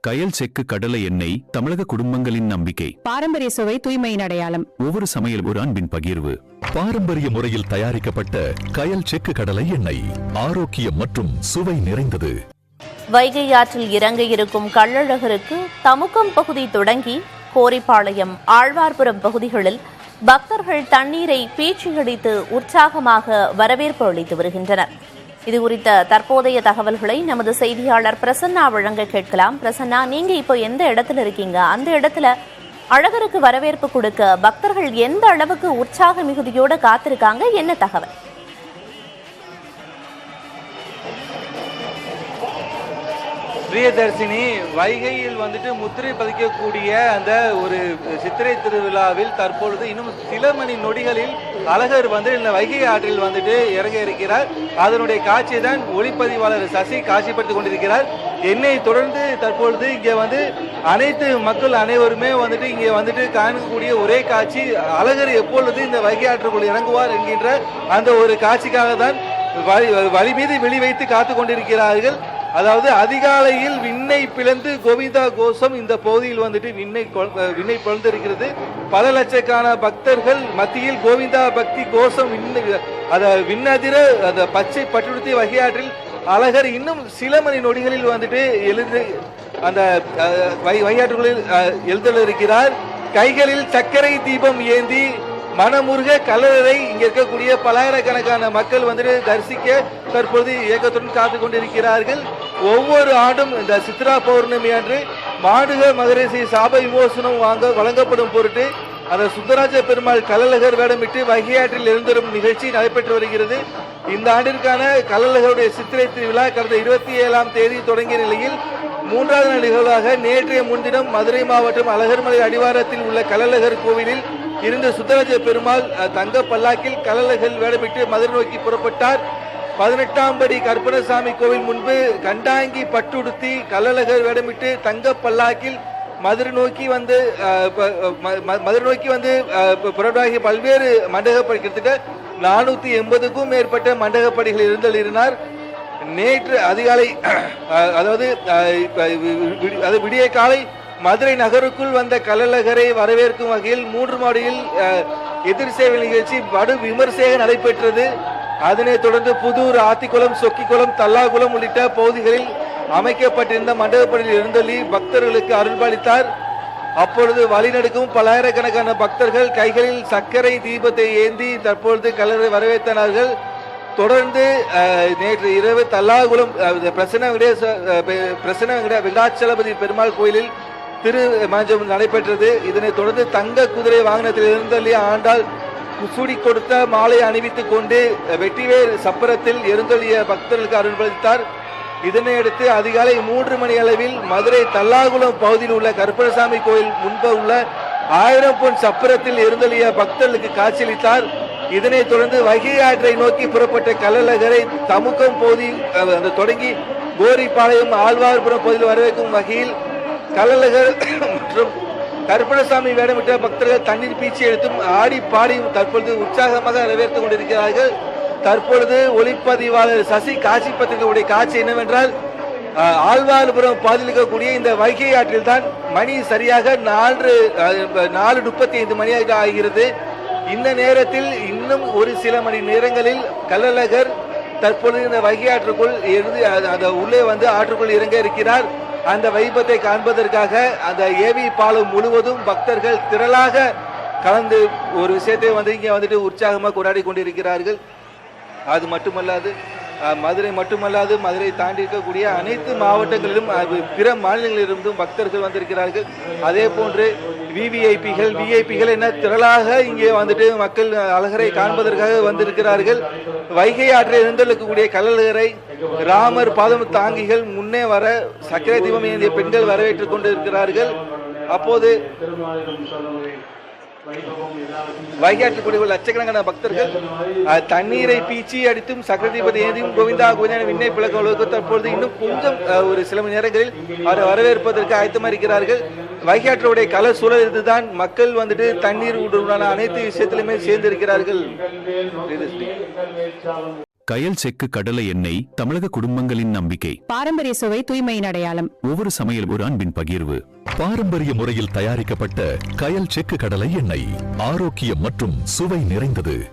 கயல் செக்கு கடலை எண்ணெய் தமிழக குடும்பங்களின் நம்பிக்கை. பாரம்பரிய சுவை தூய்மையின் அடையாளம். ஒவ்வொரு சமையல் ஒரு அன்பின் பகிர்வு. பாரம்பரிய முறையில் தயாரிக்கப்பட்ட கயல் செக்கு கடலை எண்ணெய் ஆரோக்கியம் மற்றும் சுவை நிறைந்தது. வைகை ஆற்றில் இறங்க இருக்கும் கள்ளழகருக்கு தமுக்கம் பகுதி தொடங்கி கோரிப்பாளையம், ஆழ்வார்புரம் பகுதிகளில் பக்தர்கள் தண்ணீரை பீச்சியடித்து உற்சாகமாக வரவேற்பு அளித்து வருகின்றனர். இதுகுறித்த தற்போதைய தகவல்களை நமது செய்தியாளர் பிரசன்னா வழங்க கேட்கலாம். பிரசன்னா, நீங்க இப்போ எந்த இடத்துல இருக்கீங்க? அந்த இடத்துல அழகருக்கு வரவேற்பு கொடுக்க பக்தர்கள் எந்த அளவுக்கு உற்சாக மிகுதியோட காத்திருக்காங்க? என்ன தகவல்? பிரியதர்சினி, வைகையில் முத்திரை பதிக்கக்கூடிய அந்த ஒரு சித்திரை திருவிழாவில் தற்பொழுது இன்னும் சில மணி நொடிகளில் அழகர் இந்த வைகை ஆற்றில் இறங்க இருக்கிறார். அதனுடைய காட்சியை தான் ஒளிப்பதிவாளர் சசி காட்சிப்படுத்திக் கொண்டிருக்கிறார். என்னை தொடர்ந்து தற்பொழுது இங்கே அனைத்து மக்கள் அனைவருமே இங்கே காணக்கூடிய ஒரே காட்சி, அழகர் எப்பொழுது இந்த வைகை ஆற்றுக்குள் இறங்குவார் என்கின்ற அந்த ஒரு காட்சிக்காக தான் வழி மீது வெளி வைத்து காத்து கொண்டிருக்கிறார்கள். அதாவது அதிகாலையில் விண்ணை பிளந்து கோவிந்தா கோஷம் இந்த பகுதியில் விண்ணை பிளந்திருக்கிறது. பல லட்சக்கான பக்தர்கள் மத்தியில் கோவிந்தா பக்தி கோஷம் விண்ணதிர அந்த பச்சை பட்டுடுத்தி வகையாற்றில் அழகர் இன்னும் சில மணி நொடிகளில் எழுந்து அந்த வையாற்றுகளில் எழுதல் இருக்கிறார். கைகளில் சர்க்கரை தீபம் ஏந்தி மனமுருக கல்லறை இங்க இருக்கக்கூடிய பல்லாயிரக்கணக்கான மக்கள் தரிசிக்க தற்போது ஏக்கத்துடன் காத்து கொண்டிருக்கிறார்கள். ஒவ்வொரு ஆண்டும் இந்த சித்ரா பௌர்ணமி அன்று மாடுக மகரேசி சாப விமோசனம் வழங்கப்படும் பொருட்டு அந்த சுந்தராஜ பெருமாள் கள்ளழகர் வேடமிட்டு வைகையாற்றில் எழுந்தரும் நிகழ்ச்சி நடைபெற்று வருகிறது. இந்த ஆண்டிற்கான கள்ளழகருடைய சித்திரை திருவிழா கடந்த 27ஆம் தேதி தொடங்கிய நிலையில் 3வது நாள் நிகழ்வாக நேற்றைய முன்தினம் மதுரை மாவட்டம் அழகர்மலை அடிவாரத்தில் உள்ள கள்ளழகர் கோவிலில் இருந்த சுந்தராஜ பெருமாள் தங்க பல்லாக்கில் கள்ளழகர் வேடமிட்டு மதுரை நோக்கி புறப்பட்டார். 18ஆம் படி கற்பனசாமி கோவில் முன்பு கண்டாங்கி பட்டுடுத்தி கள்ளழகர் வேடமிட்டு தங்க பல்லாக்கில் மதுரை நோக்கி புறப்படாகி பல்வேறு மண்டகப்படி கிட்டத்தட்ட 480க்கும் மேற்பட்ட மண்டகப்படிகள் இருந்தளினார். நேற்று அதிகாலை அதாவது விடிய காலை மதுரை நகருக்குள் வந்த கள்ளழகரை வரவேற்கும் வகையில் 3 மாடியில் எதிர் சேவை நிகழ்ச்சி படு விமர்சையாக நடைபெற்றது. அதனைத் தொடர்ந்து புதூர், ஆத்திக்குளம், சொக்கிக்குளம், தல்லாகுளம் உள்ளிட்ட பகுதிகளில் அமைக்கப்பட்டிருந்த மண்டபப்படியில் எழுந்தள்ளி பக்தர்களுக்கு அருள்பாலித்தார். அப்பொழுது வழிநடுக்கும் பல்லாயிரக்கணக்கான பக்தர்கள் கைகளில் சர்க்கரை தீபத்தை ஏந்தி தற்பொழுது கள்ளழகரை வரவேற்றனார்கள். தொடர்ந்து நேற்று இரவு தல்லாகுளம் பிரசன்ன வெங்கடாச்சலபதி பெருமாள் கோயிலில் திரு மஞ்சம் நடைபெற்றது. இதனைத் தொடர்ந்து தங்க குதிரை வாகனத்தில் எழுந்தள்ளி ஆண்டாள் சூடி கொடுத்த மாலை அணிவித்துக் கொண்டு வெற்றிவேல் சப்பரத்தில் எழுந்தள்ளிய பக்தர்களுக்கு அருள்பளித்தார். இதனையடுத்து அதிகாலை 3 மணி அளவில் மதுரை தல்லாகுளம் பகுதியில் உள்ள கருப்பணசாமி கோயில் முன்பு உள்ள 1000 பொன் சப்பரத்தில் எழுந்தள்ளிய பக்தர்களுக்கு காட்சியளித்தார். இதனைத் தொடர்ந்து வைகை ஆற்றை நோக்கி புறப்பட்ட கள்ளழகரை தமுக்கம் பகுதியில் தொடங்கி கோரிப்பாளையம், ஆழ்வார்புரம் பகுதியில் வரவேற்கும் வகையில் கள்ளழகர் மற்றும் கருப்பணசாமி வேடமிட்ட பக்தர்கள் தண்ணீர் பீச்சி எடுத்தும் ஆடி பாடியும் தற்பொழுது உற்சாகமாக வரவேற்றுக் கொண்டிருக்கிறார்கள். தற்பொழுது ஒளிப்பதிவாளர் சசி காட்சிப்படுத்தக்கூடிய காட்சி என்னவென்றால், ஆழ்வார்புரம் பாதையில் இருக்கக்கூடிய இந்த வைகை ஆற்றில் தான் மணி சரியாக 4:35 மணியாக ஆகிறது. இந்த நேரத்தில் இன்னும் ஒரு சில மணி நேரங்களில் கள்ளழகர் தற்பொழுது இந்த வைகை ஆற்றுக்குள் உள்ளே ஆற்றுக்குள் இறங்க இருக்கிறார். அந்த வைபத்தை காண்பதற்காக அந்த ஏவி பாலம் முழுவதும் பக்தர்கள் திரளாக கலந்து ஒரு விஷயத்தை இங்கே உற்சாகமாக கொண்டாடி கொண்டிருக்கிறார்கள். அது மட்டுமல்லாது மதுரை தாண்டி இருக்கக்கூடிய அனைத்து மாவட்டங்களிலும் பிற மாநிலங்களிலிருந்தும் பக்தர்கள் வந்திருக்கிறார்கள். அதே போன்று விஐபிகள் என திரளாக இங்கே மக்கள் அழகரை காண்பதற்காக வந்திருக்கிறார்கள். வைகை ஆற்றில் எழுந்தள்ளக்கூடிய கள்ளழகரை ராமர் பாதம் தாங்கிகள் முன்னே வர சக்கரை தீபம் ஏந்திய பெண்கள் வரவேற்றுக் கொண்டிருக்கிறார்கள். அப்போது வைகையாற்றுக்குடிய லட்சக்கணக்கான பக்தர்கள் தண்ணீரை பீச்சி அடித்தும் சக்கர தீபத்தை ஏந்தியும் கோவிந்தா கோவிந்தா விண்ணை பிளக்க தற்பொழுது இன்னும் கொஞ்சம் ஒரு சில மணி நேரங்களில் அவரை வரவேற்பதற்கு ஆயத்தமாக இருக்கிறார்கள். வைகையாற்றுடைய கல சூழல் இதுதான். மக்கள் தண்ணீர் உடனான அனைத்து விஷயத்திலுமே சேர்ந்திருக்கிறார்கள். கயல் செக்கு கடலை எண்ணெய் தமிழக குடும்பங்களின் நம்பிக்கை. பாரம்பரிய சுவை தூய்மையின் அடையாளம். ஒவ்வொரு சமையல் ஒரு அன்பின் பகிர்வு. பாரம்பரிய முறையில் தயாரிக்கப்பட்ட கயல் செக்கு கடலை எண்ணெய் ஆரோக்கியம் மற்றும் சுவை நிறைந்தது.